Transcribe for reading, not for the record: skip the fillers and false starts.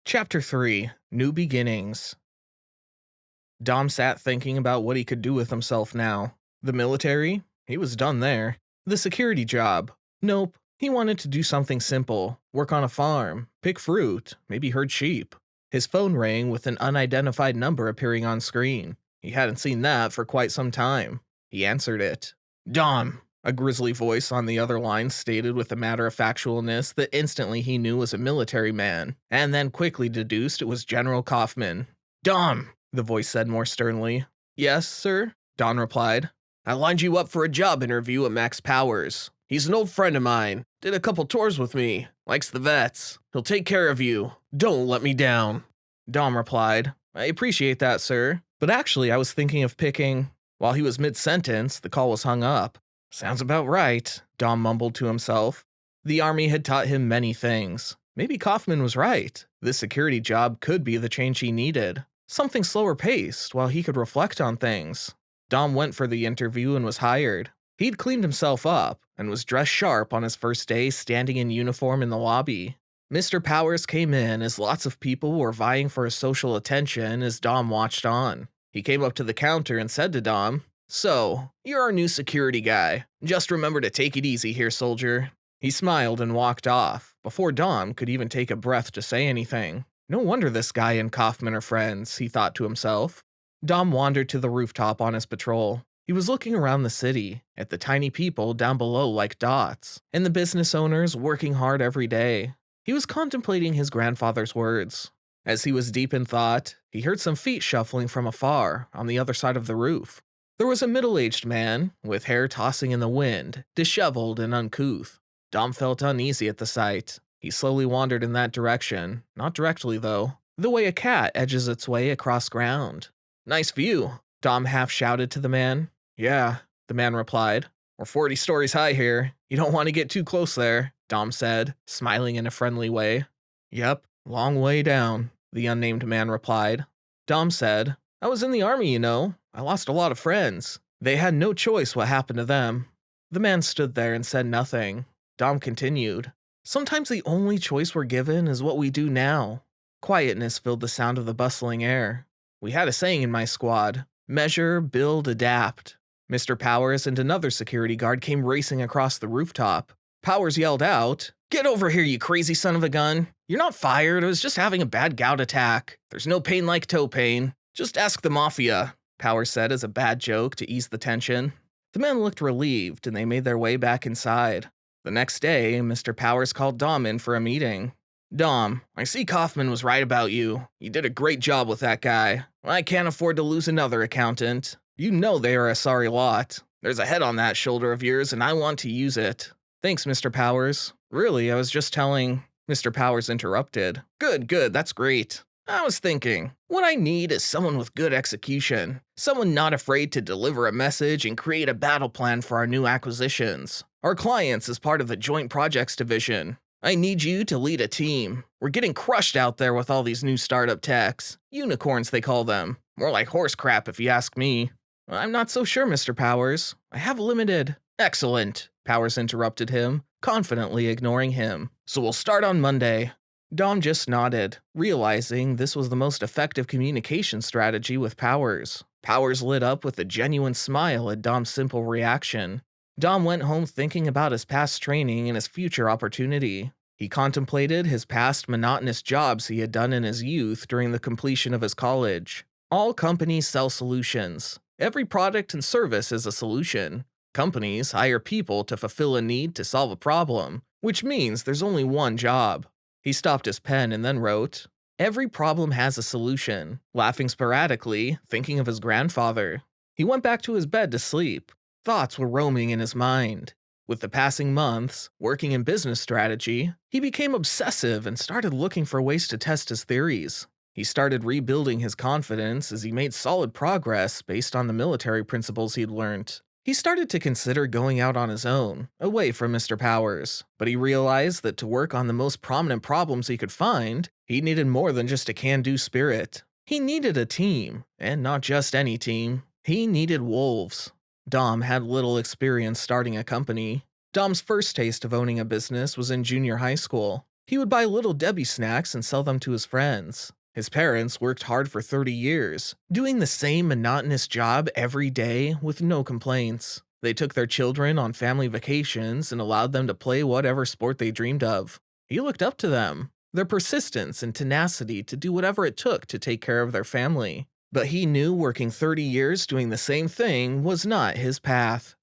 Chapter 3 New Beginnings. Dom sat thinking about what he could do with himself now. The military? He was done there. The security job? Nope. He wanted to do something simple, work on a farm, pick fruit, maybe herd sheep. His phone rang with an unidentified number appearing on screen. He hadn't seen that for quite some time. He answered it. Dom, a grisly voice on the other line stated with a matter-of-factualness that instantly he knew was a military man, and then quickly deduced it was General Kaufman. Dom, the voice said more sternly. Yes, sir, Don replied. I lined you up for a job interview at Max Powers. He's an old friend of mine. Did a couple tours with me. Likes the vets. He'll take care of you. Don't let me down. Dom replied. I appreciate that, sir. But actually, I was thinking of picking... While he was mid-sentence, the call was hung up. Sounds about right, Dom mumbled to himself. The army had taught him many things. Maybe Kaufman was right. This security job could be the change he needed. Something slower paced while he could reflect on things. Dom went for the interview and was hired. He'd cleaned himself up and was dressed sharp on his first day standing in uniform in the lobby. Mr. Powers came in as lots of people were vying for his social attention as Dom watched on. He came up to the counter and said to Dom, So, you're our new security guy. Just remember to take it easy here, soldier. He smiled and walked off, before Dom could even take a breath to say anything. No wonder this guy and Kaufman are friends, he thought to himself. Dom wandered to the rooftop on his patrol. He was looking around the city, at the tiny people down below like dots, and the business owners working hard every day. He was contemplating his grandfather's words. As he was deep in thought, he heard some feet shuffling from afar on the other side of the roof. There was a middle-aged man, with hair tossing in the wind, disheveled and uncouth. Dom felt uneasy at the sight. He slowly wandered in that direction, not directly though, the way a cat edges its way across ground. Nice view, Dom half shouted to the man. Yeah, the man replied. We're 40 stories high here. You don't want to get too close there, Dom said, smiling in a friendly way. Yep, long way down, the unnamed man replied. Dom said, I was in the army, you know. I lost a lot of friends. They had no choice what happened to them. The man stood there and said nothing. Dom continued. Sometimes the only choice we're given is what we do now. Quietness filled the sound of the bustling air. We had a saying in my squad, measure, build, adapt. Mr. Powers and another security guard came racing across the rooftop. Powers yelled out, Get over here, you crazy son of a gun. You're not fired, I was just having a bad gout attack. There's no pain like toe pain. Just ask the mafia, Powers said as a bad joke to ease the tension. The men looked relieved and they made their way back inside. The next day, Mr. Powers called Dom in for a meeting. Dom, I see Kaufman was right about you. You did a great job with that guy. I can't afford to lose another accountant. You know they are a sorry lot. There's a head on that shoulder of yours and I want to use it. Thanks, Mr. Powers. Really, I was just telling... Mr. Powers interrupted. Good, that's great. I was thinking, what I need is someone with good execution. Someone not afraid to deliver a message and create a battle plan for our new acquisitions. Our clients as part of the Joint Projects Division. I need you to lead a team. We're getting crushed out there with all these new startup techs. Unicorns, they call them. More like horse crap if you ask me. I'm not so sure, Mr. Powers. I have limited... Excellent, Powers interrupted him, confidently ignoring him. So we'll start on Monday. Dom just nodded, realizing this was the most effective communication strategy with Powers. Powers lit up with a genuine smile at Dom's simple reaction. Dom went home thinking about his past training and his future opportunity. He contemplated his past monotonous jobs he had done in his youth during the completion of his college. All companies sell solutions. Every product and service is a solution. Companies hire people to fulfill a need to solve a problem, which means there's only one job. He stopped his pen and then wrote, Every problem has a solution, laughing sporadically, thinking of his grandfather. He went back to his bed to sleep. Thoughts were roaming in his mind. With the passing months, working in business strategy, he became obsessive and started looking for ways to test his theories. He started rebuilding his confidence as he made solid progress based on the military principles he'd learned. He started to consider going out on his own, away from Mr. Powers, but he realized that to work on the most prominent problems he could find, he needed more than just a can-do spirit. He needed a team, and not just any team. He needed wolves. Dom had little experience starting a company. Dom's first taste of owning a business was in junior high school. He would buy Little Debbie snacks and sell them to his friends. His parents worked hard for 30 years, doing the same monotonous job every day with no complaints. They took their children on family vacations and allowed them to play whatever sport they dreamed of. He looked up to them, their persistence and tenacity to do whatever it took to take care of their family. But he knew working 30 years doing the same thing was not his path.